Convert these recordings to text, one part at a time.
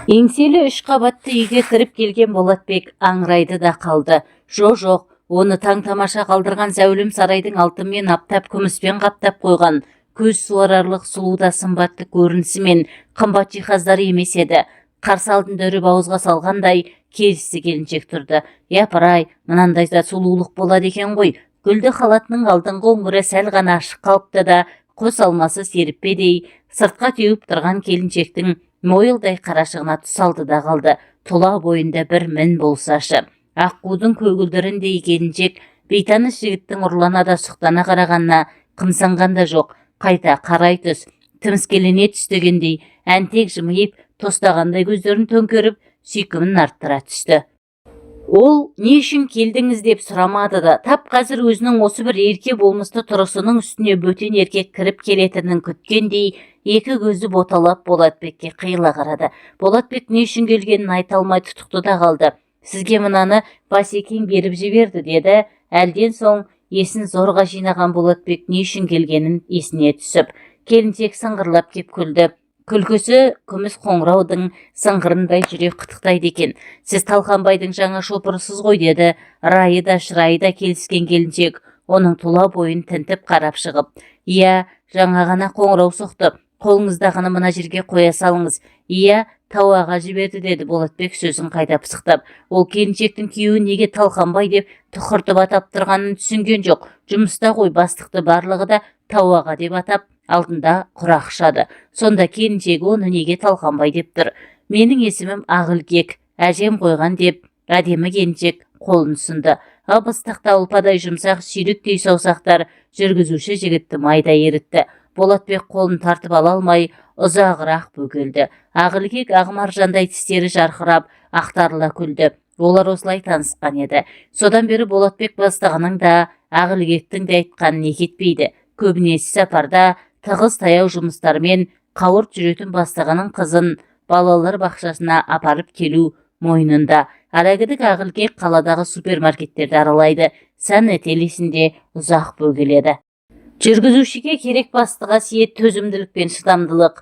Еңселі 3 қабатты үйге кіріп келген Болатбек аңырайды да қалды. Жоқ, оны таң-тамаша қалдырған зәулім сарайдың алтынмен аптап күміспен қаптап қойған көз суарарлық сұлу да сымбатты көрінісі мен қымбат жиһаздары емес еді. Қарсы алдында үріп ауызға салғандай келісті келіншек тұрды. Япыр-ай, мынандай да сұлулық болады екен ғой. Гүлді халатының алдыңғы өңірі сәл ғана ашық қалыпты да, қос алмасы серіппедей сыртқа теуіп тұрған келіншектің мойылдай қарашығына түс алды да қалды. Тұла бойында бір мін болсашы. Аққудың көгілдіріндей келіншек бейтаныс жігіттің ұрлана да сұқтана қарағанына қымсынған да жоқ. Қайта қарай түс, тіміскелене түстегендей әнтек жымиып, тостағандай көздерін төңкеріп, сүйкімін арттыра түсті. Ол не үшін келдіңіз деп сұрамады да, тап қазір өзінің осы бір ерке болмысты тұрысының үстіне бөтен еркек кіріп келетінін күткендей, екі көзі боталап Болатбекке қиыла қарады. Болатбек не үшін келгенін айта алмай тұтықты да қалды. Сізге мынаны Басекең беріп жіберді, деді. Әлден соң есін зорға жинаған Болатбек не үшін келгенін есіне түсіп, келіншек сыңғырлап кеп күлді. Күлкісі күміс қоңыраудың сыңғырындай жүрек қытықтайды екен. Сіз Талқанбайдың жаңа шопырысыз ғой, деді. Райы да шырайы да келіскен келіншек оның тұла бойын тінтіп қарап шығып. Иә, жаңа ғана қоңырау соқты. Қолыңыздағыны мына жерге қоя салыңыз. Иә, Тауаға жіберді, деді Болатбек сөзін қайта пысықтап. Ол келіншектің күйеуі неге Талқанбай деп тұқыртып атап тұрғанын түсінген жоқ. Жұмыста ғой, бастықты барлығы да Тауаға деп атап алдында құрақ ұшады. Сонда келіншегі оны неге Талқанбай деп тұр? Менің есімім Ағылкек, әжем қойған, деп әдемі келіншек қолын ұсынды. Ып-ыстықта ұлпадай жұмсақ сүйріктей саусақтар жүргізуші жігітті майда ерітті. Болатбек қолын тартып ала алмай ұзағырақ бөгелді. Ағылкек ағымаржандай тістері жарқырап ақтарыла күлді. Олар осылай танысқан еді. Содан бері Болатбек бастығының да Ағылкектің де айтқанын екі етпейді. Көбінесе сапарда тығыз таяу жұмыстармен қауырт жүретін бастығының қызын балалар бақшасына апарып келу мойнында. Арагідік Ағылкек қаладағы супермаркеттерді аралайды. Сән этелесінде ұзақ бөгеледі. Жүргізушіге керек бастыға сиет төзімділік пен шыдамдылық.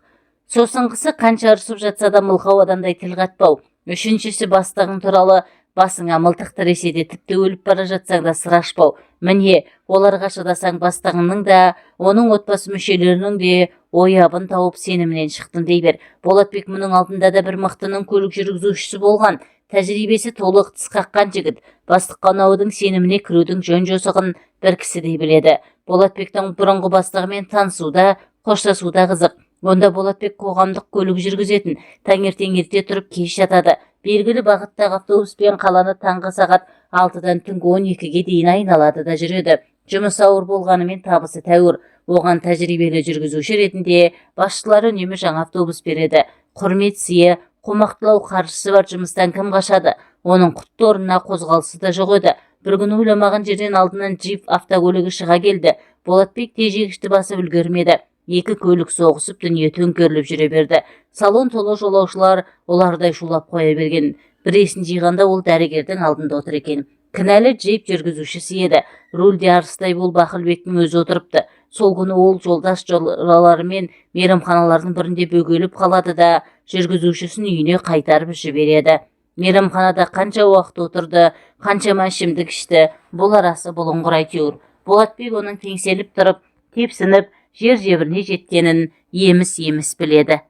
Сосынғысы қанша ұрсып жатса да мылқау адамдай тіл қатпау. Үшіншісі бастығың туралы басыңа мылтық тіресе де тіпті өліп бара жатсаң да сыр ашпау. Міне, оларға шыдасаң бастығыңның да, оның отбасы мүшелерінің де ойабын тауып сенімінен шықтың дей бер. Болатбек мұның алдында да бір мықтының көлік жүргізушісі болған. Тәжірибесі толық тіс қаққан жігіт. Бастыққа ұнаудың сеніміне кірудің жөн-жосығын бір кісідей біледі. Болатбектің бұрынғы бастығымен танысуда, қоштасуда қызық. Онда Болатбек қоғамдық көлік жүргізетін. Таңертең ерте тұрып кеш жатады. Белгілі бағыттағы автобуспен қаланы таңғы сағат 6-дан түнгі 12-ге дейін айналады да жүреді. Жұмыс ауыр болғанымен табысы тәуір. Оған тәжірибелі жүргізуші ретінде басшылары үнемі жаңа автобус береді. Құрмет сыйы, қомақтылау қаржысы бар жұмыстан кім қашады? Оның құтты орнына қозғалысы да жоқ еді. Бір күн ойламаған жерден алдынан джип автокөлігі шыға келді. Болатбек тежегішті басып үлгермеді. Екі көлік соғысып дүние төңкеріліп жүре берді. Салон толы жолаушылар олардай шулап қоя берген. Біресін жиғанда ол дәрігердің алдында отыр екен. Кінәлі джип жүргізушісі еді. Рульде арыстай болып Ақылбектің өзі отырыпты. Сол күні ол жолдас жолаулары мен мейрамханалардың бірінде бөгеліп қалады да жүргізушісін үйіне қайтарып жібереді. Мейрамханада қанша уақыт отырды, қаншама ішімдік ішті, бұл арасы бұлыңғыр әйтеуір. Болатбек оның теңселіп тұрып, тепсініп, жер-жебіріне жеткенін еміс-еміс біледі.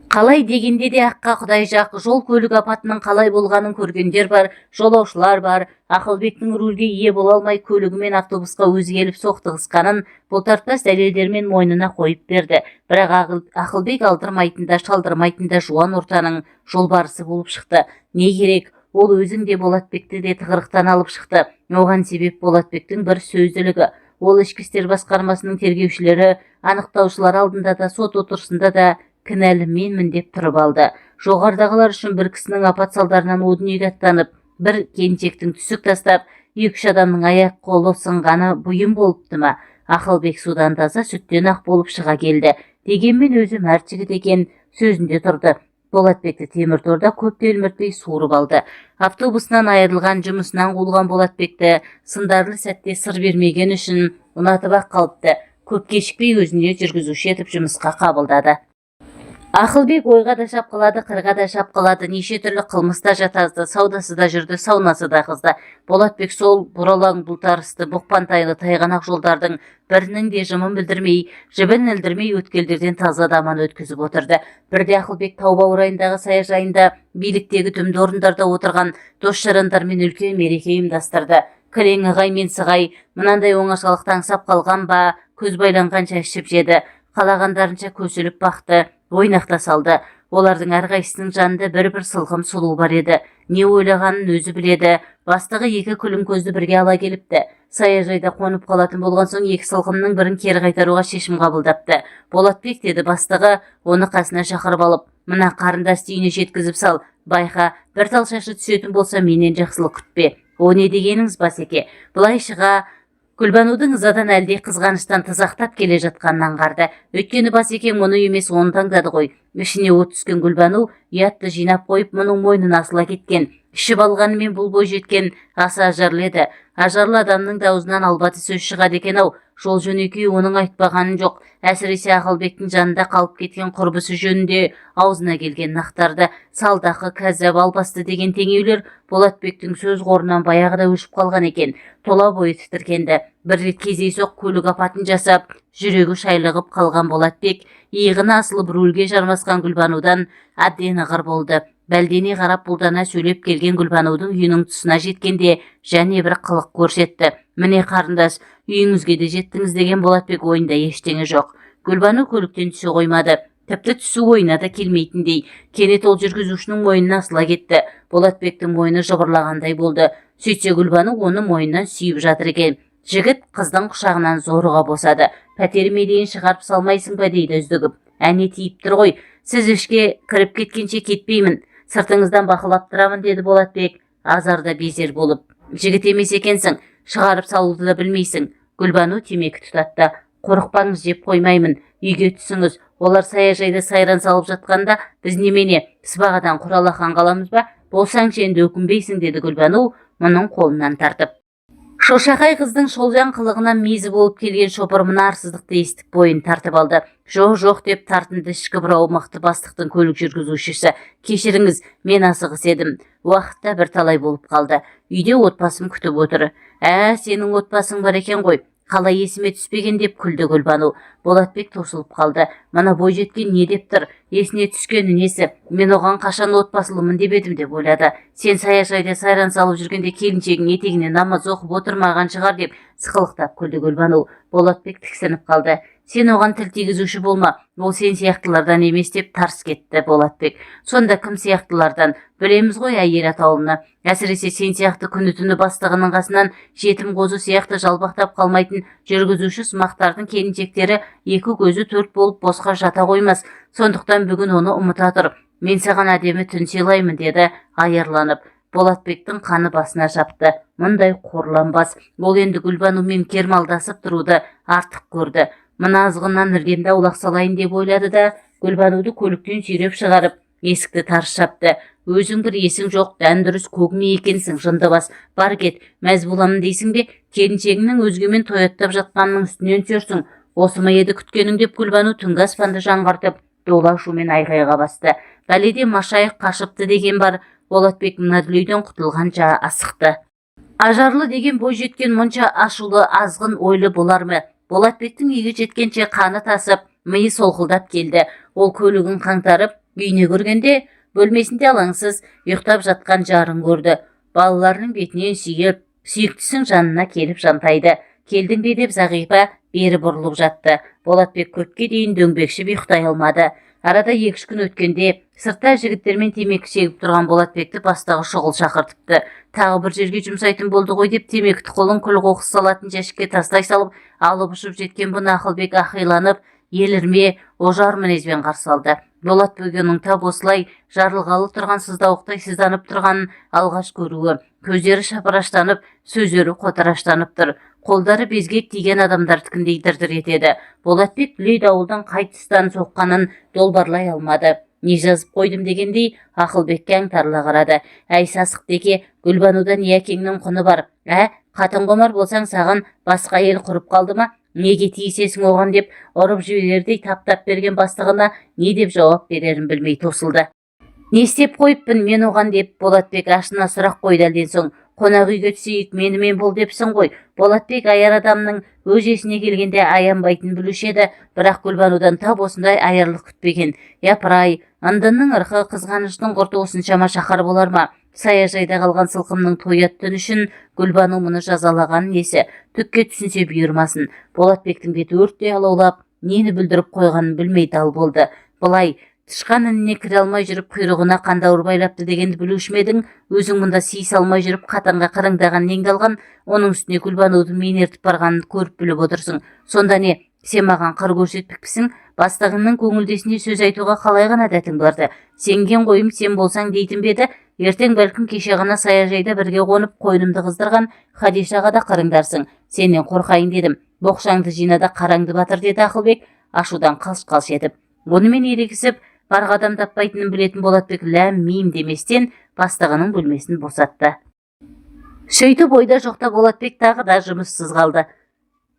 Қалай дегенде де аққа құдай жақ, жол көлік апатының қалай болғанын көргендер бар, жолаушылар бар. Ақылбектің рульге ие бола алмай көлігімен автобусқа өзі келіп соқтығысқанын бұлтартпас дәлелдермен мойнына қойып берді. Бірақ Ақылбек алдырмайтын да шалдырмайтын да жуан ортаның жолбарысы болып шықты. Не керек? Ол өзін де Болатбекті де тығырықтан алып шықты. Оған себеп Болатбектің бір сөзділігі. Ол ішкі істер басқармасының тергеушілері, анықтаушылар алдында да, сот отырысында да кінәлі менмін деп тұрып алды. Жоғардағылар үшін бір кісінің апат салдарынан о дүниеге аттанып, бір келіншектің түсік тастап, 2-3 адамның аяқ қолы сынғаны бұйым болыпты ма? Ақылбек судан таза, сүттен ақ болып шыға келді. Дегенмен өзі мәрт жігіт екен, сөзінде тұрды. Болатбекті темір торда көп телміртпей суырып алды. Автобусынан айырылған, жұмысынан қуылған Болатбекті сындарлы сәтте сыр бермеген үшін ұнатып ақ қалыпты. Көп кешікпей өзіне жүргізуші етіп жұмысқа қабылдады. Ақылбек ойға да шапқылады, қырға да шапқылады, неше түрлі қылмыста жатазды, саудасы да жүрді, саунасы да қызды. Болатбек сол бұралаң бұлтарысты, бұқпантайлы тайғанақ жолдардың бірінің де жымын білдірмей, жібін ілдірмей өткелдерден таза даман өткізіп отырды. Бірде Ақылбек тау баурайындағы саяжайында биліктегі түмді орындарда отырған дос-жарандармен үлкен мереке ұйымдастырды. Кілең ығай мен сығай мынандай оңашалықты аңсап қалған ба, көз байланғанша ішіп жеді, қалағандарынша көсіліп бақты, ойнақта салды. Олардың әрқайсысының жанында бір-бір сылқым сұлу бар еді. Не ойлағанын өзі біледі. Бастығы екі күлім көзді бірге ала келіпті. Саяжайда қонып қалатын болған соң екі сылқымның бірін кері қайтаруға шешім қабылдапты. Болатбек, деді бастығы, оны қасына шақырып алып, мына қарындас үйіне жеткізіп сал. Байқа, бір тал шашы түсетін болса менен жақсылық күтпе. О не дегеніңіз, Басеке? Бұлай шыға Гүлбанудың ызадан әлде қызғаныштан тызақтап келе жатқанын аңғарды. Өйткені Басеке мұны емес оны таңдады ғой. Ішіне от түскен Гүлбану ұятты жинап қойып мұның мойнын асыла кеткен. Ішіп алғанымен бұл бой жеткен аса ажарлы еді. Ажарлы адамның даузынан албаты сөз шығады екен ау. Жол жөнекей оның айтпағанын жоқ. Әсіресе Ақылбектің жанында қалып кеткен құрбысы жөнінде аузына келген нақтарды. Салдақы, кәззап, албасты деген теңеулер Болатбектің сөз қорынан баяғыда өшіп қалған екен. Тола бойы тітіркенді. Бір рет кездейсоқ көлік апатын жасап, жүрегі шайлығып қалған Болатбек иығына асылып рөлге жармасқан Гүлбанудан әбден ығыр болды. Бәлдене қарап бұлдана сөйлеп келген Гүлбанудың үйінің тұсына жеткенде және бір қылық көрсетті. Міне қарындас, үйіңізге де жеттіңіз деген Болатбек ойында ештеңе жоқ. Гүлбану көліктен түсе қоймады. Тіпті түсу ойына да келмейтіндей. Кенет ол жүргізушінің мойнына асыла кетті. Болатбектің мойны жыбырлағандай болды. Сөйтсе Гүлбану оны мойнынан сүйіп жатыр екен. Жігіт қыздың құшағынан зорыға босады. Пәтеріме дейін шығарып салмайсың ба, дейді үздігіп. Әне тиіп тұр ғой. Сіз ішке кіріп кеткенше кетпеймін. Сыртыңыздан бақылап тұрамын, деді Болатбек, азарда безер болып. Жігіт емес екенсің, шығарып салуды да білмейсің. Гүлбану темекі тұтатты. Қорықпаңыз, жеп қоймаймын. Үйге түсіңіз. Олар саяжайда сайран салып жатқанда біз немене сыбағадан құралақан қаламыз ба? Болсаңшы енді өкінбейсің, деді Гүлбану мұның қолынан тартып. Шошақай қыздың шолжаң қылығынан мезі болып келген шопыр мына арсыздықты естіп бойын тартып алды. Жоқ деп тартынды ішкі бұрауы мықты бастықтың көлік жүргізушісі. Кешіріңіз, мен асығыс едім. Уақытта бір талай болып қалды. Үйде отбасым күтіп отыр. Сенің отбасың бар екен ғой. Қалай есіме түспеген, деп күлді Гүлбану. Болатбек тосылып қалды. Мына бой жеткен не деп тұр? Есіне түскені несі? Мен оған қашан отбасылымын деп едім, деп ойлады. Сен саяжайда сайран салып жүргенде келіншегің етегіне намаз оқып отырмаған шығар, деп сықылықтап күлді Гүлбану. Болатбек тіксініп қалды. Сен оған тіл тигізуші болма, ол сен сияқтылардан емес, деп тарс кетті Болатбек. Сонда кім сияқтылардан? Білеміз ғой әйел атаулыны. Әсіресе сен сияқты күні-түні бастығының қасынан жетім қозы сияқты жалбақтап қалмайтын жүргізуші сымақтардың келіншектері екі көзі төрт болып босқа жата қоймас. Сондықтан бүгін оны ұмыта тұр. Мен саған әдемі түн сыйлаймын, деді аярланып. Болатбектің қаны басына шапты. Мұндай қорланбас. Ол енді Гүлбанумен кермалдасып тұруды артық көрді. Мына азғыннан іргемді аулақ салайын деп ойлады да, Гүлбануды көліктен сүйреп шығарып, есікті тарс жапты. Өзің бір есің жоқ, дән дұрыс көгме екенсің, жындыбас. Бар кет, мәз боламын дейсің бе? Келіншегіңнің өзгемен тояттап жатқанның үстінен түсерсің. Осы ма еді күткенің, деп Гүлбану түнгі аспанды жаңғыртып, дола шумен айғайға басты. Бәледе машайық қашыпты деген бар. Болатбек мына дүлейден құтылғанша асықты. Ажарлы деген бой жеткен мұнша ашулы, азғын ойлы болар ма? Болатбектің үйге жеткенше қаны тасып, миы солқылдап келді. Ол көлігін қаңтарып, үйіне кіргенде бөлмесінде алаңсыз ұйықтап жатқан жарын көрді. Балаларының бетінен сүйіп, сүйіктісінің жанына келіп жантайды. Келдің бе, деп Зағипа бері бұрылып жатты. Болатбек көпке дейін дөңбекшіп ұйықтай алмады. Арада 2-3 күн өткенде сыртта жігіттермен темекі шегіп тұрған Болатбекті бастығы шұғыл шақыртыпты. Тағы бір жерге жұмсайтын болды ғой, деп темекі қолын күл қоқыс салатын жәшікке тастай салып, алып ұшып жеткен бұны Ақылбек ақиланып, елірме, ожар мінезбен қарсы алды. Болатбек оның тап осылай жарылғалы тұрған сыздауықтай сызданып тұрғанын алғаш көруі. Көздері шапыраштанып, сөздері қотараштанып тұр. Қолдары безгек тиген адамдардікіндей дір-дір етеді. Болатбек дүлей дауылдың қай тұстан соққанын долбарлай алмады. Не жазып қойдым дегендей Ақылбекке аңтарыла қарады. Әй сасық деке, Гүлбанудан не әкеңнің құны бар? Қатын құмар болсаң саған басқа ел құрып қалды ма? неге тиісесің оған деп ұрып жіберердей таптап берген бастығына не деп жауап берерін білмей тосылды. Не істеп қойыппын мен оған деп Болатбек ашына сұрақ қойды әлден соң. Қонақ үйге түсейік, менімен бол депсің ғой. Болатбек аяр адамның өз есіне келгенде аянбайтын білуші еді, бірақ Гүлбанудан тап осындай аярлық күтпеген. Япыр-ай, ындынның ырқы, қызғаныштың құрты осыншама шақар болар ма? Саяжайда қалған сылқымның тоят түн үшін Гүлбану мұны жазалаған несі, түкке түсінсе бұйырмасын. Болатбектің беті өрттей алаулап, нені бүлдіріп қойғанын білмей дал болды. Былай тышқан ініне кіре алмай жүріп құйрығына қандауыр байлапты дегенді білуші ме едің? Өзің мұнда сый салмай жүріп қатанға қырыңдаған неңді алған, оның үстіне Гүлбанудың мен ертіп барғанын көріп біліп отырсың. Сонда не, сен маған қыр көрсетпекпісің? Бастығыңның көңілдесіне сөз айтуға қалай ғана дәтің барды? Сенген қойым сен болсаң дейтін беді, ертең бәлкім кеше ғана саяжайда бірге қонып қойнымды қыздырған Хадишаға да қырыңдарсың. Сенен қорқайын дедім. Боқшаңды жинада қараңды батыр деді Ақылбек, ашудан қалш-қалш етіп. Онымен ерегісіп, барға адам таппайтынын білетін Болатбек ләм мим деместен бастығының бөлмесін босатты. Сөйтіп ойда жоқта Болатбек тағы да жұмыссыз қалды.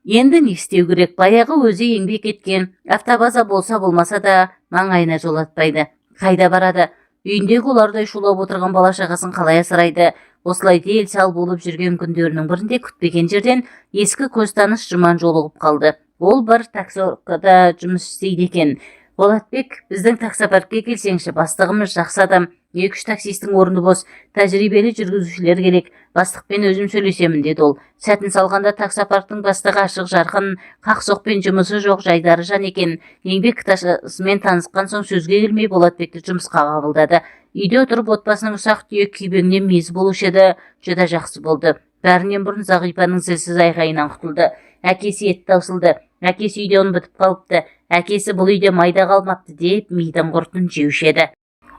Енді не істеу керек? Баяғы өзі еңбек еткен, автобаза болса болмаса да маңайына жолатпайды. Қайда барады? Үйіндегі олардай шулап отырған бала шағасын қалай асырайды? Осылай дел сал болып жүрген күндерінің бірінде күтпеген жерден ескі көзтаныс Жұман жолығып қалды. Ол бір таксоркада жұмыс істейді екен. Болатбек, біздің таксопаркке келсеңші, бастығымыз жақсы адам, 2-3 таксистің орны бос, тәжірибелі жүргізушілер керек, бастықпен өзім сөйлесемін деді ол. Сәтін салғанда таксопарктың бастығы ашық жарқын, қақсоқпен жұмысы жоқ жайдары жан екен. Еңбек кітапшасымен танысқан соң сөзге келмей Болатбекті жұмысқа қабылдады. Үйде отырып отбасының ұсақ түйек күйбеңнен мезі болушы еді, жүда жақсы болды. Бәрінен бұрын Зағипаның зілсіз айғайынан құтылды. Әкесі ет таусылды. Әкесі үйде ұн бітіп қалыпты. Әкесі бұл үйде майда қалмапты деп мидың құртын жеуші еді.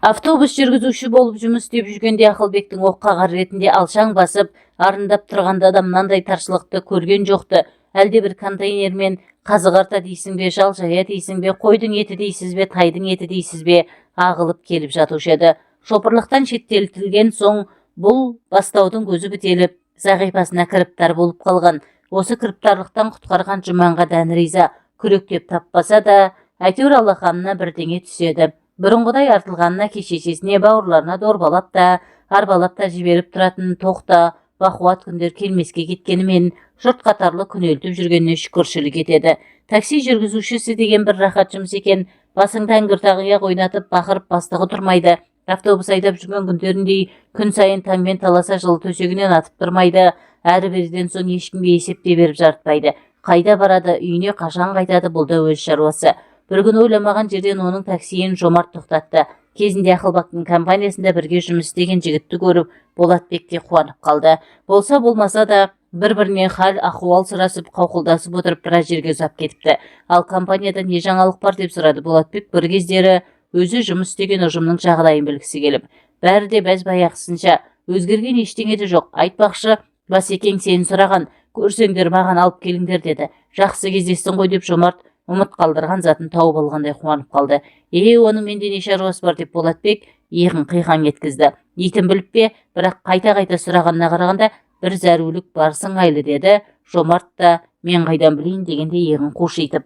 Автобус жүргізуші болып жұмыс істеп жүргенде Ақылбектің оққағар ретінде алшаң басып, арындап тұрғанда да мынандай таршылықты көрген жоқты. Әлде бір контейнермен қазы қарта дейсің бе, жал жая дейсің бе, қойдың еті дейсіз бе, тайдың еті дейсіз бе, ағылып келіп жатушы еді. Шопырлықтан шеттетілген соң бұл бастаудың көзі бітеліп, Зағипасына кіріптар болып қалған. Осы кіріптарлықтан құтқарған Жұманға дән риза, күректеп таппаса да, әйтеуір алақанына бірдеңе түседі. Бұрынғыдай артылғанына кешешесіне бауырларына дорбалап та, арбалап та жіберіп тұратын тоқта, бақуат күндер келмеске кеткенімен, жұрт қатарлы күнелтіп жүргеніне шүкіршілік етеді. Такси жүргізушісі деген бір рахат жұмыс екен, басыңда әңгүртағия ойнатып бақырып бастығы тұрмайды. Автобус айдап жүрген күндеріндей күн сайын таңмен таласа жылы төсегінен атып тұрмайды. Әрі беріден соң ешкімге есепте беріп жарытпайды. Қайда барады, үйіне қашан қайтады, бұл да өз шаруасы. Бір күн ойламаған жерден оның таксиін Жомарт тоқтатты. Кезінде Ақылбектің компаниясында бірге жұмыс істеген жігітті көріп, Болатбек те қуанып қалды. Болса болмаса да бір-бірінен хал ахуал сұрасып, қауқылдасып отырып біраз жерге ұзап кетіпті. Ал компанияда не жаңалық бар деп сұрады Болатбек бір кездері өзі жұмыс істеген ұжымның жағдайын білгісі келіп. Бәрі де бәз-баяғысынша, өзгерген ештеңе де жоқ. Айтпақшы, Басекең сені сұраған, көрсеңдер маған алып келіңдер деді. Жақсы кездестің ғой деп Жомарт ұмыт қалдырған затын тауып алғандай қуанып қалды. Оның менде не шаруасы бар деп Болатбек иығын қиқан еткізді. Итін біліп пе, бірақ қайта-қайта сұрағанына қарағанда бір зәрулік бар сыңайлы деді. Жомарт та мен қайдан білейін дегенде иығын қушитып.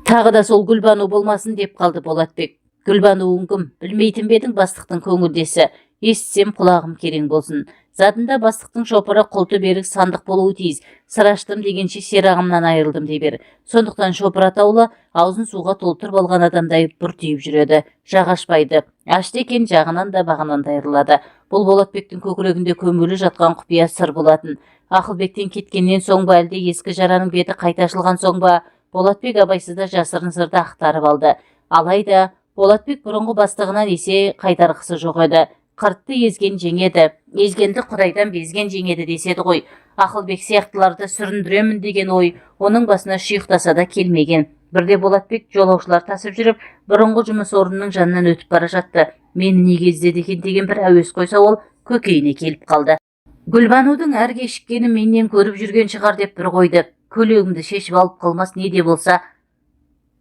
Тағы да сол Гүлбану болмасын деп қалды Болатбек. Гүлбануың кім? Білмейтін бе едің бастықтың көңілдесі? Естісем құлағым керең болсын. Задында бастықтың шопыры құлты берік сандық болуы тиіс. Сыр аштым дегенше серағымнан айырылдым дей бер. Сондықтан шопыр атаулы аузын суға толтырып алған адамдай бұртиып жүреді. Жағашпайды. Ашты екен жағынан да бағынан да айырылады. Бұл Болатбектің көкірегінде көмулі жатқан құпия сыр болатын. Ақылбектен кеткеннен соң ба әлде ескі жараның беті қайта ашылған соң ба, Болатбек абайсызда жасырын сырды ақтарып алды. Алайда Болатбек бұрынғы бастығынан есе қайтарғысы жоқ еді. Қыртты езген жеңеді, езгенді құдайдан безген жеңеді деседі ғой. Ақылбек сияқтыларды сүріндіремін деген ой оның басына шұйықтаса да келмеген. Бірде Болатбек жолаушылар тасып жүріп, бұрынғы жұмыс орнының жанынан өтіп бара жатты. Мені неге іздеді екен деген бір әуес қойса, ол көкейіне келіп қалды. Гүлбанудың әр кешіккені менен көріп жүрген шығар деп бір қойды. Көйлегімді шешіп алып қалмас не де болса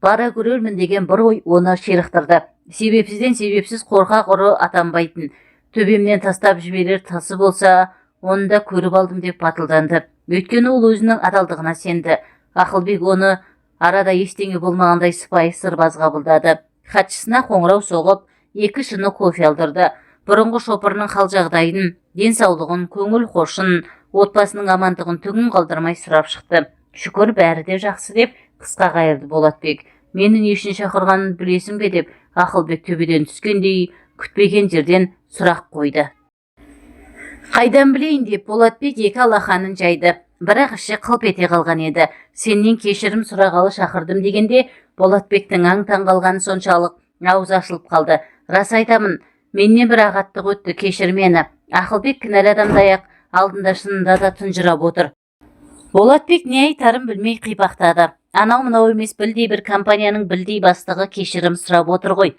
бара көрермін деген бір ой оны ширықтырды. Себепсізден себепсіз қорқақ ұры атанбайтын. Төбемнен тастап жіберер тасы болса, оны да көріп алдым деп батылданды. Өйткені ол өзінің адалдығына сенді. Ақылбек оны арада ештеңе болмағандай сыпайы сырбаз қабылдады. Хатшысына қоңырау соғып, 2 шыны кофе алдырды. Бұрынғы шопырының хал жағдайын, денсаулығын, көңіл қошын, отбасының амандығын түгін қалдырмай сұрап шықты. Шүкір, бәрі де жақсы деп қысқа қайырды Болатбек. Мені не үшін шақырғанын білесің бе деп Ақылбек төбеден түскендей күтпеген жерден сұрақ қойды. Қайдан білейін деп Болатбек 2 алақанын жайды. Бірақ іші қылп ете қалған еді. Сенен кешірім сұрағалы шақырдым дегенде Болатбектің аң-таң қалғаны соншалық аузы ашылып қалды. Рас айтамын, менен бір ағаттық өтті, кешір мені. Ақылбек кінәлі адамдай-ақ алдында шынында да тұнжырап отыр. Болатбек не айтарын білмей қипақтады. Анау мынау емес, білдей бір компанияның білдей бастығы кешірім сұрап отыр ғой.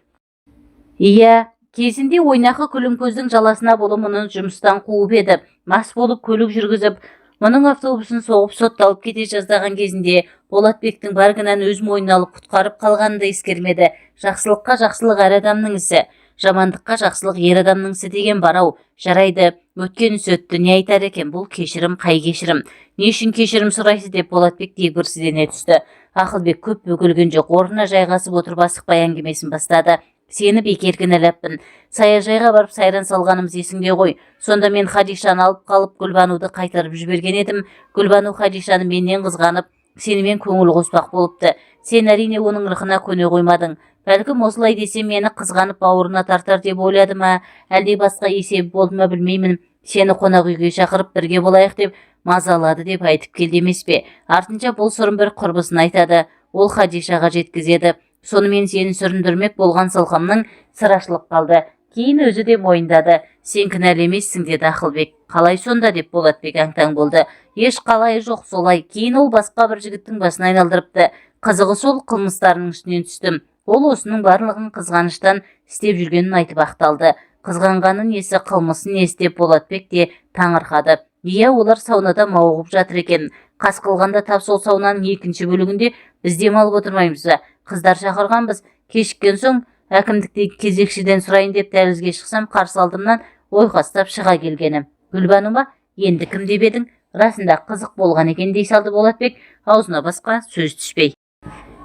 Иә, кезінде ойнақы күлімкөздің жаласына болып мұны жұмыстан қуып еді. Мас болып көлік жүргізіп, мұның автобусын соғып сотталып кете жаздаған кезінде Болатбектің бар кінән өз мойнына алып құтқарып қалғанын да ескермеді. Жақсылыққа жақсылық әр адамның ісі, жамандыққа жақсылық ер адамның ісі деген бар-ау. Жарайды, өткен іс өтті, не айтар екен, бұл кешірім, қай кешірім? Не үшін кешірім сұрайсыз деп Болатбек дегбірсіздене түсті. Ақылбек көп бөгелген жоқ, орнына жайғасып отырып асықпай әңгімесін бастады. Сені бекер кінәлаппын. Саяжайға барып сайран салғанымыз есіңде ғой. Сонда мен Хадишаны алып қалып Гүлбануды қайтарып жіберген едім. Гүлбану Хадишаны менен қызғанып, сенімен көңіл қоспақ болыпты. Сен әрине оның ырқына көне қоймадың. Бәлкім осылай десе мені қызғанып бауырына тартар деп ойлады ма, әлде басқа есебі болды ма білмеймін. Сені қонақ үйге шақырып бірге болайық деп мазалады деп айтып келді емес пе? Артынша бұл сырын бір құрбысын айтады. Ол Хадишаға жеткізеді. Сонымен сені сүріндірмек болған сылқымның сырашылып қалды. Кейін өзі де мойындады. Сен кінәлі емессің деді Ақылбек. Қалай сонда деп Болатбек аң-таң болды. Еш қалайы жоқ, солай. Кейін ол басқа бір жігіттің басын айналдырыпты. Қызығы сол қылмыстарының үстінен түстім. Ол осының барлығын қызғаныштан істеп жүргенін айтып ақталды. Қызғанғаны несі, қылмысы несі деп Болатбек те таңырқады. Иә, олар саунада мауығып жатыр екен. Қас қылғанда тап сол саунаның 2-ші бөлігінде біз демалып отырмаймыз ба? Қыздар шақырғанбыз. Кешіккен соң әкімдіктегі кезекшіден сұрайын деп дәлізге шықсам, қарсы алдымнан ойқастап шыға келгенім. Гүлбану ма? Енді кім деп едің? Расында қызық болған екен дей салды Болатбек, аузына басқа сөз түспей.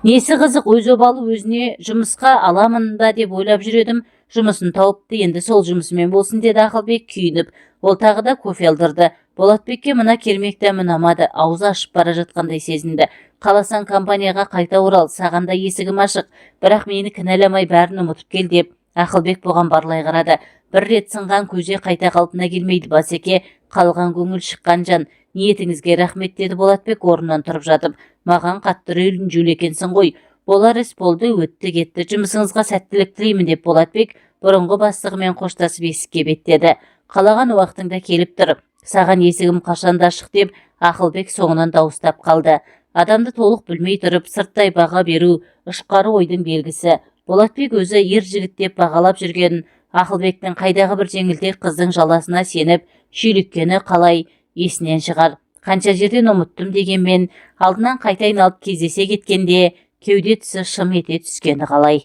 Несі қызық, өз обалы өзіне жұмысқа аламын ба деп ойлап жүредім. Жұмысын тауыпты, енді сол жұмысымен болсын деді Ақылбек күйініп. Ол тағы да кофе алдырды. Болатбекке мына кермек дәмі ұнамады, аузы ашып бара жатқандай сезінді. Қаласаң компанияға қайта орал, саған да есігім ашық, бірақ мені кінәламай бәрін ұмытып кел деп Ақылбек бұған барлай қарады. Бір рет сынған көже қайта қалпына келмейді, Басеке, қалған көңіл шыққан жан. Ниетіңізге рахмет деді Болатбек орнынан тұрып жатып. Маған қатты ренжулі екенсің ғой. Болар іс болды, өтті кетті. Жұмысыңызға сәттілік тілеймін деп Болатбек бұрынғы бастығымен қоштасып есікке беттеді. Қалаған уақытыңда келіп тұр. Саған есігім қашанда ашық деп Ақылбек соңынан дауыстап қалды. Адамды толық білмей тұрып сырттай баға беру ұшқары ойдың белгісі. Болатбек өзі ер жігіт деп бағалап жүрген Ақылбектің қайдағы бір жеңілтек қыздың жаласына сеніп шүйліккені қалай есінен шығар. Қанша жерден ұмыттым дегенмен алдынан қайта айналып кездесе кеткенде кеуде тұсы шым ете түскені қалай.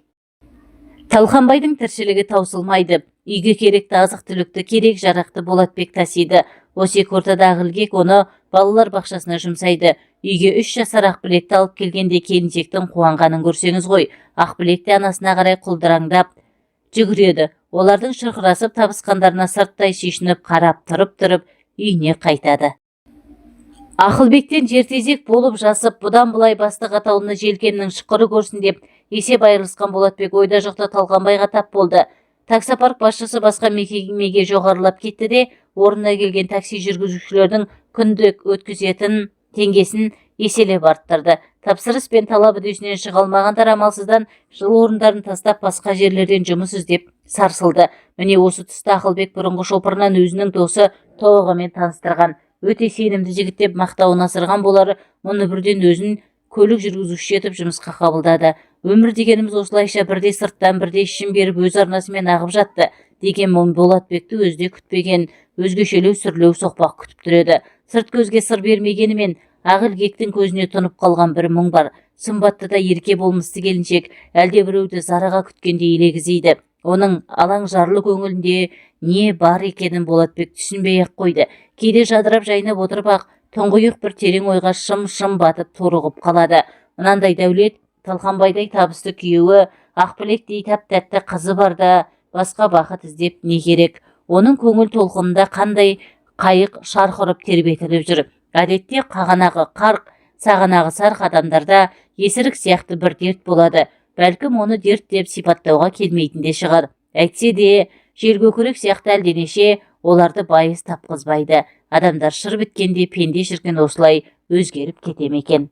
Талқанбайдың тіршілігі таусылмайды. Үйге керекті азық-түлікті, керек жарақты Болатбек тасиды. Осы ортада Ақылбек оны балалар бақшасына жұмсайды. Үйге 3 жасар Ақбілекті алып келгенде келіншектің қуанғанын көрсеңіз ғой. Ақбілекті анасына қарай құлдыраңдап жүгіреді. Олардың шырқырасып табысқандарына сырттай сүйсініп қарап тұрып үйіне қайтады. Ақылбектен жертезек болып жасып, бұдан бұлай бастық атауына желкеннің шықыры көрсін деп есеп айырылысқан Болатбек ойда жоқта Талғанбайға тап болды. Таксопарк басшысы басқа мекемеге жоғарылап кетті де, орнына келген такси жүргізушілердің күндік өткізетін теңгесін еселеп арттырды. Тапсырыс пен талап үдесінен шыға алмағандар амалсыздан жыл орындарын тастап басқа жерлерден жұмыс іздеп сарсылды. Міне осы тұста Ақылбек бұрынғы шопырынан өзінің досы Тоғымен таныстырған. Өте сенімді жігіт деп мақтауын асырған болары мұны бірден өзін көлік жүргізуші етіп жұмысқа қабылдады. Өмір дегеніміз осылайша бірде сырттан бірде ішін беріп өз арнасымен ағып жатты деген Болатбекті өзде күтпеген өзгешелеу сүрлеу соқпақ күтіп тұреді. Сырт көзге сыр бермегенімен Ақылбектің көзіне тұнып қалған бір мұң бар. Сымбатты да ерке болмысты келіншек әлде біреуді зараға күткенде елегізейді. Оның алаң жарлы көңілінде не бар екенін Болатбек түсінбей ақ қойды. Кейде жадырап жайнап отырып ақ тұңғиық бір терең ойға шым батып торығып қалады. Мынандай дәулет, Талқанбайдай табысты күйеуі, Ақбілектей тәп-тәтті қызы барда басқа бақыт іздеп не керек? Оның көңіл толқынында қандай қайық шарқ ұрып тербетіліп жүр. Әдетте қағанағы қарқ, сағанағы сарқ адамдарда есірік сияқты бір дерт болады. Бәлкім оны дерт деп сипаттауға келмейтін де шығар. Әйтсе де, желкөкірек сияқты әлденеше оларды байыз тапқызбайды. Адамдар шыр біткенде пенде шіркін осылай өзгеріп кете ме екен?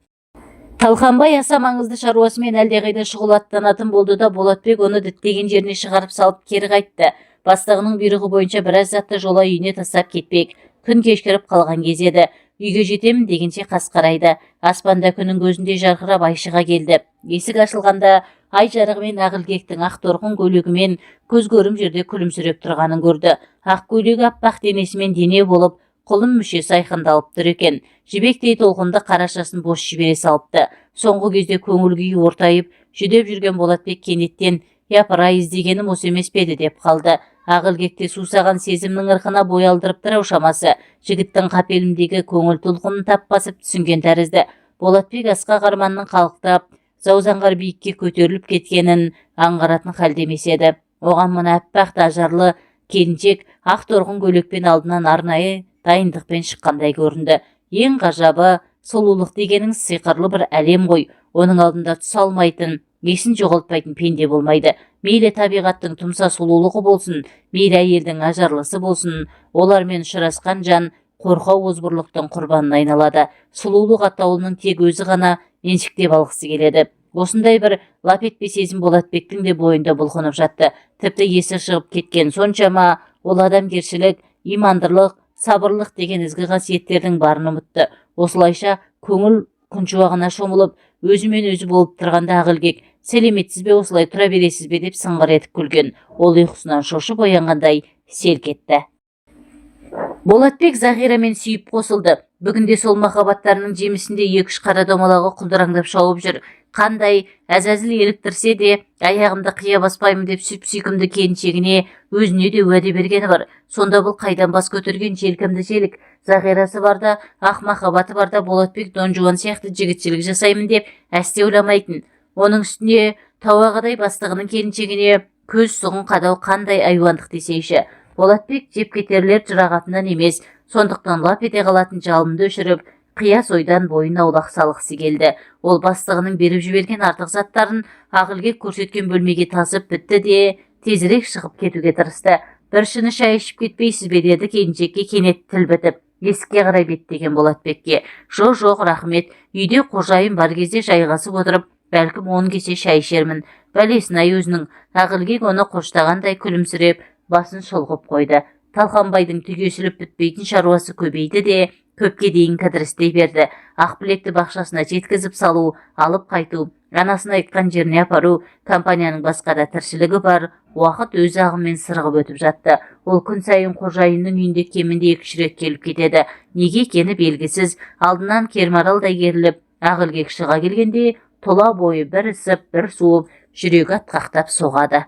Талқанбай аса маңызды шаруасымен әлдеқайда шұғылаттанатын болды да, Болатбек оны діттеген жеріне шығарып салып кері қайтты. Бастығының бұйрығы бойынша біраз затты жола үйіне тастап кетпек. Күн кешкіріп қалған кез еді. Үйге жетемін дегенше қас қарайды. Аспанда күннің көзінде жарқырап ай шыға келді. Есік ашылғанда ай жарығымен Ақылбектің ақ торқын көйлегімен көз көрім жерде күлімсіреп тұрғанын көрді. Ақ көйлегі аппақ денесімен дене болып, құлын мүшесі айқындалып тұр екен. Жібектей толқынды қарашасын бос жібере салыпты. Соңғы кезде көңіл күйі ортайып, жүдеп жүрген Болатбек кенеттен «Япыр-ай, іздегенім осы емес пе еді» деп қалды. Ақылбекте сусаған сезімнің ырқына бой алдырып тұр шамасы. Жігіттің қапелімдегі көңіл толқынын тап басып түсінген тәрізді. Болатбек асқақ арманның қалықтап, заузаңғар биікке көтеріліп кеткенін аңғаратын халде емес еді. Оған мына аппақ ажарлы келіншек ақ торғын көйлекпен алдынан арнайы дайындықпен шыққандай көрінді. Ең ғажабы, сұлулық дегенің сиқырлы бір әлем ғой. Оның алдында түса алмайтын, есін жоғалтпайтын пенде болмайды. Мейлі табиғаттың тұмса сұлулығы болсын, мейлі әйелдің ажарлысы болсын, олармен ұшырасқан жан қорқау озбырлықтың құрбанына айналады. Сұлулық атаулының тек өзі ғана меншіктеп алғысы келеді. Осындай бір лап етпе сезім Болатбектің де бойында бұлқынып жатты. Тіпті есі шығып кеткен соншама ол адамгершілік, имандылық, сабырлық деген ізгі қасиеттердің барын ұмытты. Осылайша көңіл күншуағына шомылып, өзімен өзі болып тұрғанда Ақылбек «Сәлеметсіз бе, осылай тұра бересіз бе?» деп сыңғыр етіп күлген. Ол ұйқысынан шошып оянғандай селк етті. Болатбек Зағирамен сүйіп қосылды. Бүгінде сол махаббаттарының жемісінде екі-үш қара домалағы құлдыраңдап шауып жүр. Қандай әзәзіл еліктірсе де, аяғымды қия баспаймын деп сүйкімді келіншегіне өзіне де уәде бергені бар. Сонда бұл қайдан бас көтерген желкімді желік? Зағирасы барда, ақ махаббаты барда Болатбек донжуан сияқты жігітшілік жасаймын деп әсте ойламайтын. Оның үстіне тауағыдай бастығының келіншегіне көз сұғын қадау қандай айуандық десейші. Болатбек жеп кетерлер жұрағатынан емес, сондықтан лап ете қалатын жалынды өшіріп, қияс ойдан бойын аулақ салғысы келді. Ол бастығының беріп жіберген артық заттарын Ақылбек көрсеткен бөлмеге тасып бітті де тезірек шығып кетуге тырысты. «Бір шыны шай ішіп кетпейсіз бе?» деді келіншекке кенет тіл бітіп. Есікке қарай беттеген Болатбекке. «Жоқ, рахмет. Үйде қожайын бар кезде жайғасып отырып, бәлкім 10 кесе шай ішермін. Бәлесін-ай өзінің». Ақылбек оны қоштағандай күлімсіреп, басын шұлғып қойды. Талқанбайдың түгесіліп бітпейтін шаруасы көбейді де, көпке дейін кідірістей берді. Ақбілекті бақшасына жеткізіп салу, алып қайту, анасын айтқан жеріне апару, компанияның басқа да тіршілігі бар. Уақыт өз ағымен сырғып өтіп жатты. Ол күн сайын қожайынның үйінде кемінде 2-3 рет келіп кетеді. Неге екені белгісіз. Алдынан кермаралдай керіліп, Ақылбек шыға келгенде тұла бойы бір ысып, бір суып, жүрегі атқақтап соғады.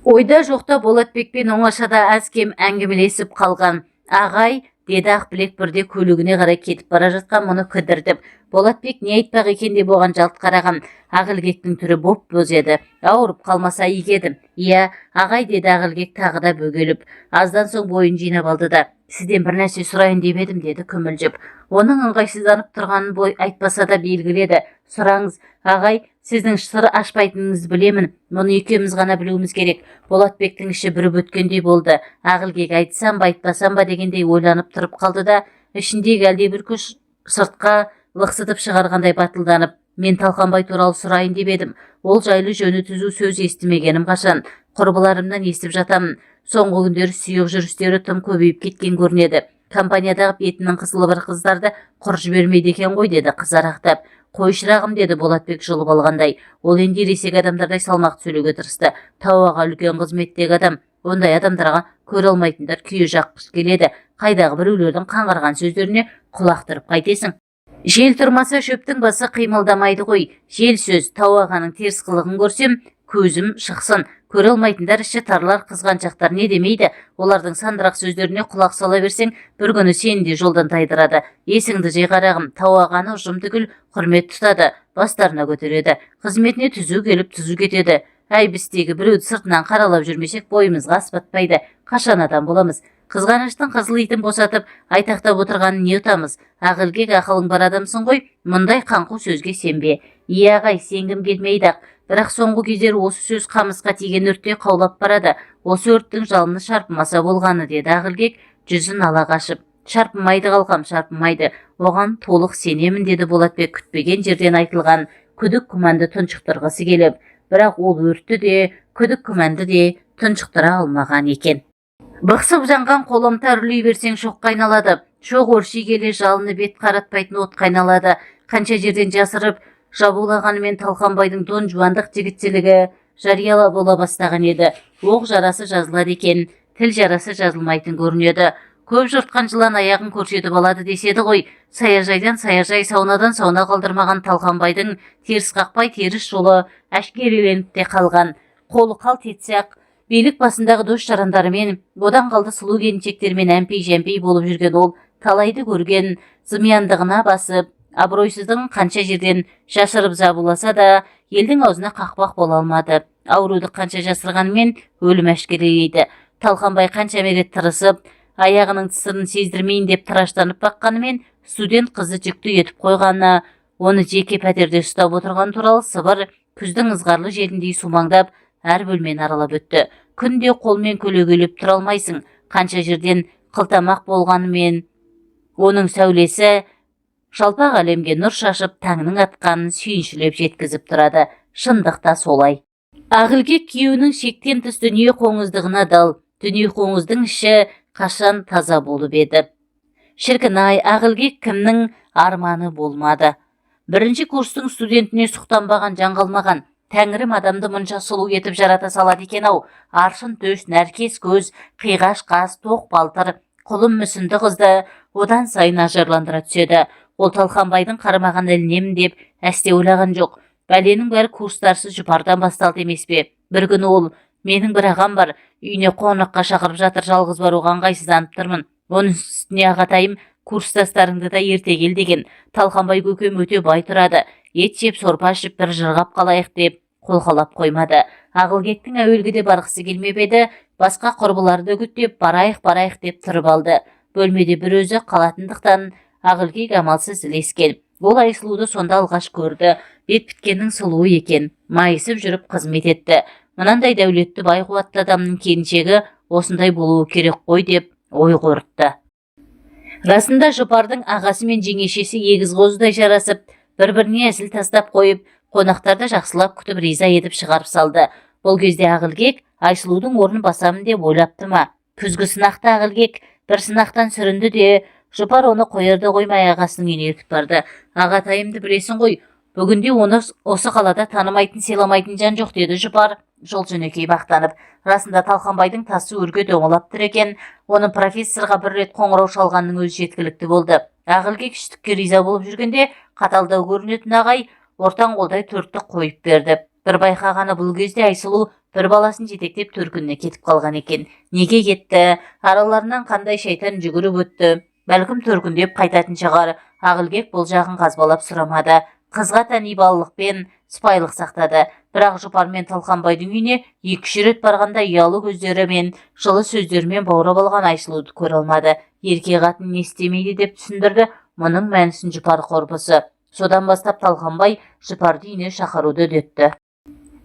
Ойда жоқта Болатбекпен оңашада әз-кем әңгімелесіп қалған. «Ағай», деді Ақбілек бірде көлігіне қарай кетіп бара жатқан мұны кідіртіп. Болатбек не айтпақ екен деп оған жалт қараған. Ақылбектің түрі боп-боз еді. «Ауырып қалмаса игі едім». «Иә, ағай», деді Ақылбек тағы да бөгеліп. Аздан соң бойын жинап алды да «Сізден бір нәрсе сұрайын деп едім», деді күмілжіп. Оның ыңғайсызданып тұрғанын бой айтпаса да белгіледі. «Сұраңыз, ағай, сіздің сыр ашпайтыныңызды білемін. Мұны екеуміз ғана білуіміз керек». Болатбектің іші бүріп өткендей болды. Ақылбек айтсам ба айтпасам ба дегендей ойланып тұрып қалды да, ішіндегі әлдебір күш сыртқа лықсытып шығарғандай батылданып, «Мен Талқанбай туралы сұрайын деп едім. Ол жайлы жөні түзу сөз естімегенім қашан. Құрбыларымнан естіп жатамын. Соңғы күндері сүйек жүрістері тым көбейіп кеткен көрінеді. Компаниядағы бетінің қызылы бір қыздарды құр жібермейді екен ғой», деді қызарақтап. «Қой шырағым», деді Болатбек жұлып алғандай. Ол енді ересек адамдардай салмақ сөйлеуге тырысты. «Тауаға үлкен қызметтегі адам. Ондай адамдарға көре алмайтындар күйе жаққыш келеді. Қайдағы біреулердің қаңғырған сөздеріне құлақ түріп қайтесің. Жел тұрмаса шөптің басы қимылдамайды ғой. Жел сөз, тауағаның теріс қылығын көрсем, көзім шықсын. көре алмайтындар, іші тарлар, қызғаншақтар не демейді, олардың сандырақ сөздеріне құлақ сала берсең, бір күні сені де жолдан тайдырады. Есіңді жи қарағым, тауағаны ұжым түгіл құрмет тұтады, бастарына көтереді, қызметіне түзу келіп түзу кетеді. Әй, біз тегі біреуді сыртынан қаралап жүрмесек, бойымызға аспатпайды, қашан адам боламыз? Қызғаныштың қызыл итін босатып, айтақтап отырғанын не ұтамыз? Ақылгек, ақылың бар адамсың ғой, мұндай қаңқу сөзге сенбе. Ия ағай, сенгім келмейді ақ, бірақ соңғы кездері осы сөз қамысқа тиген өрттей қаулап барады. Осы өрттің жалыны шарпымаса болғаны, деді Ақылгек, жүзін ала қашып. Шарпымайды қалқам, шарпымайды. Оған толық сенемін, деді Болатбек, күтпеген жерден айтылған күдік күмәнді тұншықтырғысы келіп. Бірақ ол өртті де, күдік күмәнді де тұншықтыра алмаған екен. Бықсып жанған қолымта үрлей берсең шоққа айналады. Шоқ өрши келе жалыны бет қаратпайтын от қайналады. Қанша жерден жасырып жабулағанымен Талқанбайдың дон жуандық жігітшілігі жарияла бола бастаған еді. Оқ жарасы жазылады екен, тіл жарасы жазылмайтын көрінеді. Көп жұртқан жылан аяғын көрсетіп алады деседі ғой. Саяжайдан саяжай, саунадан сауна қалдырмаған Талқанбайдың теріс қақпай теріс жолы әшкереленіп те қалған. Қолы қалт етсе ақ, билік басындағы дос жарандарымен, одан қалды сұлу келіншектермен әмпей-жәмпей болып жүрген ол талайды көрген, зымияндығына басып, абыройсыздығын қанша жерден шашырып забуласа да, елдің аузына қақпақ бола алмады. Ауруды қанша жасырғанымен өлім әшкерелейді. Талқанбай қанша мерет тырысып, аяғының тысырын сездірмейін деп тыраштанып баққанымен, студент қызы жүкті етіп қойғаны, оны жеке пәтерде ұстап отырған туралы сыбыр күздің ызғарлы желіндей сумаңдап, әр бөлмені аралап өтті. Күнде қолмен көлегейлеп тұра алмайсың. Қанша жерден қылтамақ болғанымен, оның сәулесі жалпақ әлемге нұр шашып, таңның атқанын сүйіншілеп жеткізіп тұрады. Шындықта солай. Ақылгек күйеуінің шектен тыс дүние қоңыздығына дал. Дүние қоңыздың іші қашан таза болып еді. Шіркін-ай, Ақылгек кімнің арманы болмады. Бірінші курстың студентіне сұқтанбаған, жаңғалмаған. Тәңірім адамды мұнша сұлу етіп жарата салады екен-ау. Аршын төс, нәркес көз, қиғаш қас, тоқ балтыр, құлым мүсінді қызды одан сайын ажарландыра түседі. Ол Талқанбайдың қарамаған ілінемін деп әсте ойлаған жоқ. Бәленің бәрі курстарсыз жұпардан басталды емес пе? Бір күні ол, менің бір ағам бар, үйіне қонаққа шақырып жатыр, жалғыз баруға ыңғайсызданып тұрмын. Оның үстіне ағатайым, курстастарыңды да ерте кел деген. Талқанбай көкем өте бай тұрады. Ет жеп, сорпа ішіп, бір жырғап қалайық деп қолқалап қоймады. Ақылгектің әуелгіде барғысы келмеп еді, басқа құрбыларды үгіттеп, барайық деп тұрып алды. Бөлмеде бір өзі қалатындықтан Ақылгек амалсыз ілескен. Ол Айсұлуды сонда алғаш көрді. Бет біткеннің сұлуы екен. Майысып жүріп қызмет етті. Мынандай дәулетті бай қуатты адамның келіншегі осындай болуы керек қой деп ой қорытты. Расында жұпардың ағасы мен жеңешесі егіз қозыдай жарасып, бір-біріне әзіл тастап қойып, қонақтарды жақсылап күтіп риза етіп шығарып салды. Бұл кезде Ақылгек Айсұлудың орнын басамын деп ойлапты ма? Күзгі сынақты Ақылгек бір сынақтан сүрінді де, жұпар оны қойырды қоймай ағасының үйіне ертіп барды. Ағатайымды білесің ғой, бүгінде оны осы қалада танымайтын, сыйламайтын жан жоқ, деді жұпар жол жөнекей бақтанып. Расында Талқанбайдың тасы өрге доңалап тұр екен. Оны профессорға бір рет қоңырау шалғанның өзі жеткілікті болды. Ақылгек іштікке риза болып жүргенде, қаталдау көрінетін ағай ортан қолдай төртті қойып берді. Бір байқағаны бұл кезде Айсұлу бір баласын жетектеп төркініне кетіп қалған екен. Неге кетті? Араларынан қандай шайтан жүгіріп өтті? Бәлкім төркіндеп қайтатын шығар. Ақылгек бұл жағын қазбалап сұрамады. Қызға тән ибалылықпен сыпайылық сақтады. Бірақ жұпар мен Талқанбайдың үйіне 2-3 рет барғанда ұялы көздері мен жылы сөздерімен баурап алған Айсұлуды көре алмады. Ерке қатын не істемейді деп түсіндірді. Мұның мәнісін жұпар құрбысы. Содан бастап Талқанбай жұпарды үйіне шақыруды үдетті.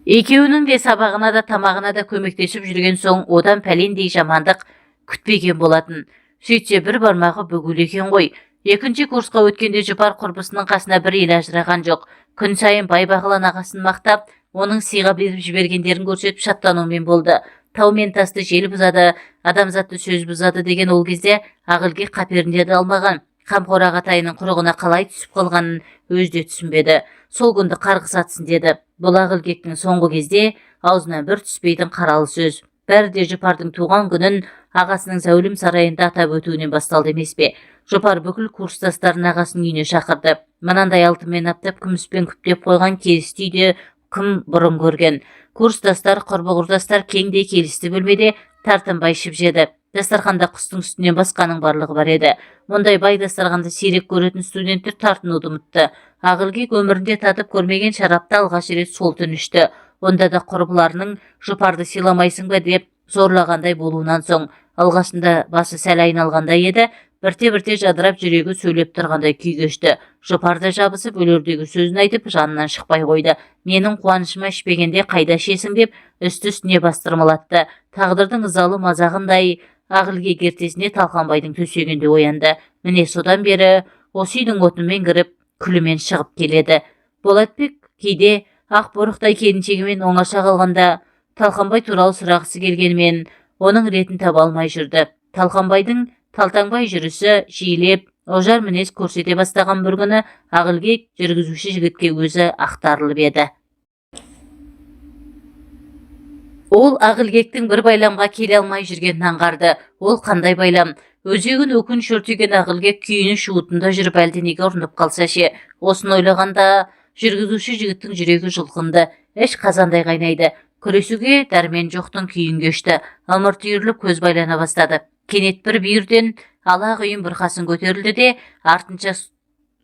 Екеуінің де сабағына да тамағына да көмектесіп жүрген соң одан пәлендей жамандық күтпеген болатын. Сөйтсе бір бармағы бүгулі екен ғой. Екінші курсқа өткенде жұпар құрбысының қасына бір ел ажыраған жоқ. Күн сайын Байбағылан ағасын мақтап, оның сыйға беріп жібергендерін көрсетіп шаттанумен болды. Тау мен тасты жел бұзады, адамзатты сөз бұзады деген ол кезде Ақылгек қаперінде де алмаған. Қамқор ағатайының құрығына қалай түсіп қалғанын өзде түсінбеді. Сол күнді қарғыс атсын деді. Бұл Ақылгектің соңғы кезде аузынан бір түспейтін қаралы сөз. Бәрі де жұпардың туған күнін ағасының зәулім сарайында атап өтуінен басталды емес пе? Жұпар бүкіл курстастарын ағасының үйіне шақырды. Мынандай алтынмен аптап күміспен күптеп қойған келісті үйде кім бұрын көрген. Курстастар, құрбы-құрдастар кеңдей келісті бөлмеде тартынбай ішіп жеді. Дастарханда құстың үстінен басқаның барлығы бар еді. Мұндай бай дастарханды сирек көретін студенттер тартынуды ұмытты. Ақылбек өмірінде татып көрмеген шарапты алғаш рет сол түн ішті. Онда да құрбыларының жұпарды сыйламайсың ба деп зорлағандай болуынан соң алғашында басы сәл айналғандай еді, бірте-бірте жадырап жүрегі сөйлеп тұрғандай күй кешті. Жұпарда жабысып өлердегі сөзін айтып жанынан шықпай қойды. Менің қуанышыма ішпегенде қайда ішесің деп үсті-үстіне бастырмалатты. Тағдырдың ызалы мазағындай Ақылбек ертесіне Талқанбайдың төсегінде оянды. Міне содан бері осы үйдің отымен кіріп, күлімен шығып келеді. Болатбек кейде ақ борықтай келіншегімен оңаша қалғанда Талқанбай туралы сұрағысы келгенімен оның ретін таба алмай жүрді. Талқанбайдың талтаңбай жүрісі жиілеп, ожар мінез көрсете бастаған бір күні Ақылбек жүргізуші жігітке өзі ақтарылып еді. Ол Ақылбектің бір байламға келе алмай жүргенін аңғарды. Ол қандай байлам? Өзегін өкініш өртеген Ақылбек күйіні шуытында жүріп әлденеге ұрынып қалса ше. Осыны ойлағанда жүргізуші жігіттің жүрегі жұлқынды, іш қазандай қайнайды. Күресуге дәрмен жоқтың күйін кешті. Ымырт үйіріліп көз байлана бастады. Кенет бір бүйірден ала құйын бұрқасын көтерілді де артынша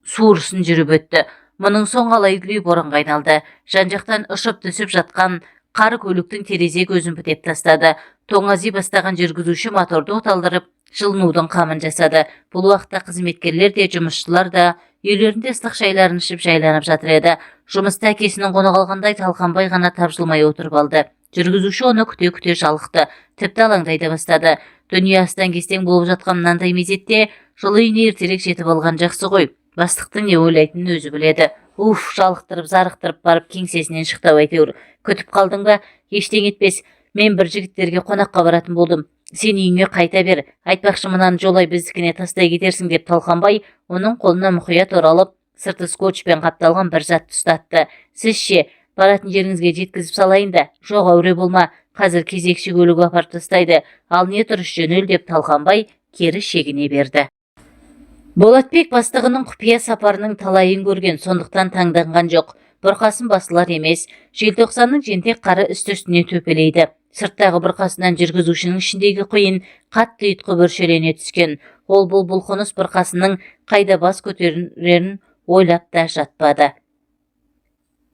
суырысын жүріп өтті. Мұның соң алай-дүлей боранға айналды. Жан-жақтан ұшып түсіп жатқан қар көліктің терезе көзін бітеп тастады. Тоңази бастаған жүргізуші моторды оталдырып, жылынудың қамын жасады. Бұл уақытта қызметкерлер де, жұмысшылар да үйлерінде ыстық шайларын ішіп жайланып жатыр еді. Жұмыста әкесінің қонақ алғандай Талқанбай ғана тапжылмай отырып алды. Жүргізуші оны күте-күте жалықты, тіпті алаңдай да бастады. Дүние астан-кестен болып жатқан мынандай мезетте жылы үйіне ертерек жетіп алған жақсы ғой. Бастықтың не ойлайтынын өзі біледі. Уф, жалықтырып, зарықтырып барып кеңсесінен шықты әйтеуір. Күтіп қалдың ба? Ештеңе етпес. Мен бір жігіттерге қонаққа баратын болдым. Сен үйіңе қайта бер. Айтпақшы мынаны жолай біздікіне тастай кетерсің деп Талқанбай оның қолына мұқият оралып, сырты скотчпен қапталған бір затты ұстатты. Сіз ше, баратын жеріңізге жеткізіп салайын да, жоқ әуре болма. Қазір кезекші көлігі апарып тастайды. Ал не тұрыш жөнел деп Талқанбай кері шегіне берді. Болатбек бастығының құпия сапарының талайын көрген, сондықтан таңданған жоқ. Бұрқасын басылар емес. Желтоқсанның жентек қары үсті-үстіне төпелейді. Сырттағы бұрқасынан жүргізушінің ішіндегі құйын қатты ұйытқы бүршелене түскен. Ол бұл бұлқыныс бұрқасының қайда бас көтерерін ойлап та жатпады.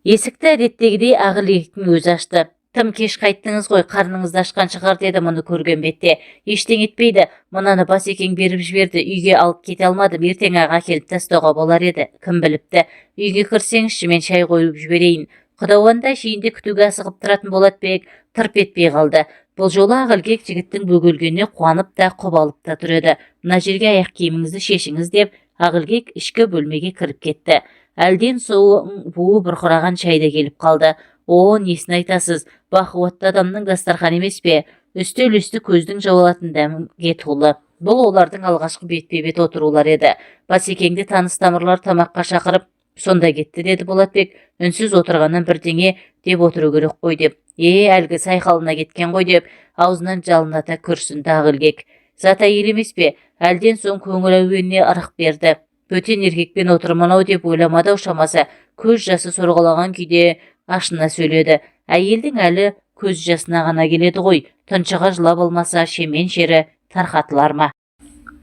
Есікті әдеттегідей Ақылбектің өзі ашты. Тым кеш қайттыңыз ғой, қарныңызды ашқан шығар деді мұны көрген бетте. Ештеңе етпейді, мұнаны Басекең беріп жіберді, үйге алып кете алмадым, ертең аға келіп тастауға болар еді, кім біліпті. Үйге кірсеңізші, мен шай қойып жіберейін. Құдауанда шейінде күтуге асығып тұратын Болатбек тырп етпей қалды. Бұл жолы Ақылбек жігіттің бөгелгеніне қуанып та құбалып та тұр еді. Мына жерге аяқ киіміңізді шешіңіз деп Ақылбек ішкі бөлмеге кіріп кетті. Әлден соң буы бұрқыраған шайда келіп қалды. О, несін айтасыз, бақуатты адамның дастархан емес пе? Үстел-үсті көздің жауалатын дәмге толы. Бұл олардың алғашқы бетпе-бет отырулар еді. Басекеңді таныс тамырлар тамаққа шақырып, сонда кетті деді Болатбек. Үнсіз отырғаннан бірдеңе деп отыру керек қой деп. Әлгі сайқалына кеткен ғой деп аузынан жалыната күрсінді Ақылбек. Зат әйел емес пе? Әлден соң көңіл әуеніне ырық берді. Бөтен еркекпен отырмын-ау деп ойламады шамасы. Көз жасы сорғалаған күйде ашына сөйледі. Әйелдің әлі көз жасына ғана келеді ғой. Тұншыға жылап алмаса шемен шері тарқатылар ма?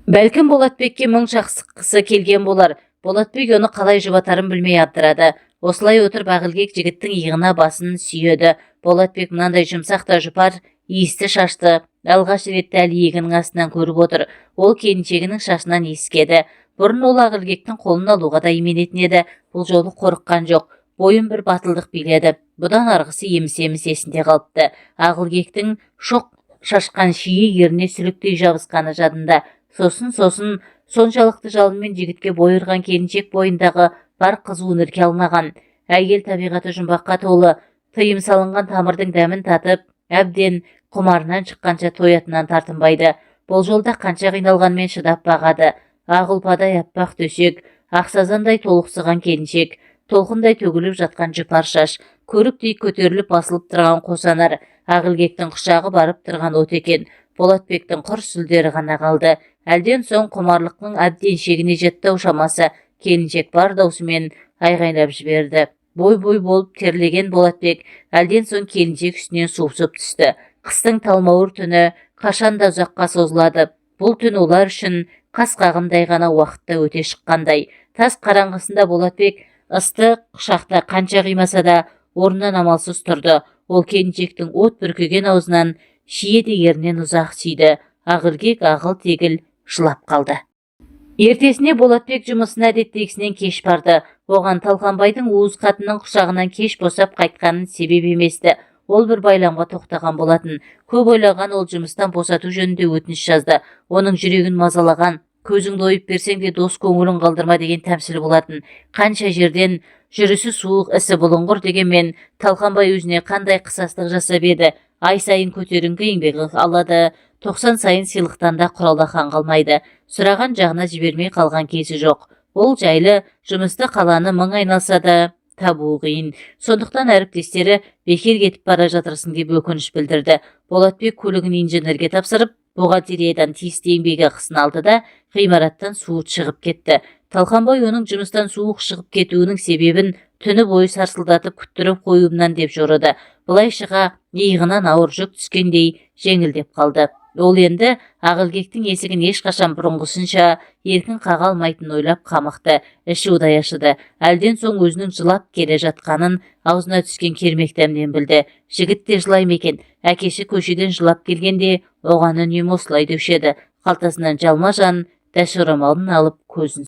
Бәлкім Болатбекке мұң шақсыққысы келген болар. Болатбек оны қалай жұбатарын білмей абдырады. Осылай отырып Ақылбек жігіттің иығына басын сүйеді. Болатбек мынандай жұмсақ та жұпар иісті шашты алғаш рет дәл иегінің астынан көріп отыр. Ол келіншегінің шашынан иіскеді. Бұрын ол Ақылбектің қолын алуға да именетін еді. Бұл жолы қорыққан жоқ. Бойын бір батылдық биледі. Бұдан арғысы еміс-еміс есінде қалыпты. Ақылбектің шоқ шашқан шие еріне сүліктей жабысқаны жадында. Сосын соншалықты жалынмен жігітке бой ұрған келіншек бойындағы бар қызуын ірке алмаған. Әйел табиғаты жұмбаққа толы, тыйым салынған тамырдың дәмін татып, әбден құмарынан шыққанша тоятынан тартынбайды. Бұл жолда қанша қиналғанмен шыдап бағады. Ақ ұлпадай аппақ төсек, ақсазандай толықсыған келіншек, толқындай төгіліп жатқан жұпар шаш, көріктей көтеріліп басылып тұрған қосанар, Ақылбектің құшағы барып тұрған от екен. Болатбектің құр сүлдері ғана қалды. Әлден соң құмарлықтың әбден шегіне жетті шамасы. Келіншек бар даусымен айғайлап жіберді. бой болып терлеген Болатбек әлден соң келіншек үстінен сусып түсті. Қыстың талмауыр түні қашанда ұзаққа созылады. Бұл түн олар үшін қас қағымдай ғана уақытта өте шыққандай. Тас қараңғысында Болатбек ыстық құшақта қанша қимаса да орнынан амалсыз тұрды. Ол келіншектің от бүркеген аузынан шие ернен ұзақ сүйді. Ақылгек ағыл-тегіл жылап қалды. Ертесіне Болатбек жұмысына әдеттегісінен кеш барды. Оған Талқанбайдың уыз қатынның құшағынан кеш босап қайтқанын себеп еместі. Ол бір байламға тоқтаған болатын. Көп ойлаған ол жұмыстан босату жөнінде өтініш жазды. Оның жүрегін мазалаған, көзіңді ойып берсең де дос көңілін қалдырма деген тәмсіл болатын. Қанша жерден жүрісі суық, ісі бұлыңғыр дегенмен Талқанбай өзіне қандай қысастық жасап еді. Ай сайын көтеріңкі еңбегі алады, 90 сайын сыйлықтан да құралдақан қалмайды. Сұраған жағына жібермей қалған кезі жоқ. Ол жайлы жұмысты қаланы мың айналса да табу қиын. Сондықтан әріптестері бекер кетіп бара жатырсың деп өкініш білдірді. Болатбек көлігін инженерге тапсырып, бухгалтериядан тиісті еңбек ақысын алды да ғимараттан суыт шығып кетті. Талқанбай оның жұмыстан суық шығып кетуінің себебін түні бойы сарсылдатып күттіріп қоюымнан деп жорыды. Бұлайшыға иығынан ауыр жүк түскендей жеңілдеп қалды. Ол енді Ақылгектің есігін ешқашан бұрынғысынша еркін қаға алмайтын ойлап қамықты. Іші удай ашыды. Әлден соң өзінің жылап келе жатқанын аузына түскен кермек дәмнен білді. Жігіт те жылай ма екен? Әкесі көшеден жылап келгенде оған үнемі осылай деуші еді. Қалтасынан жалма-жан дәш орамалын алып көзін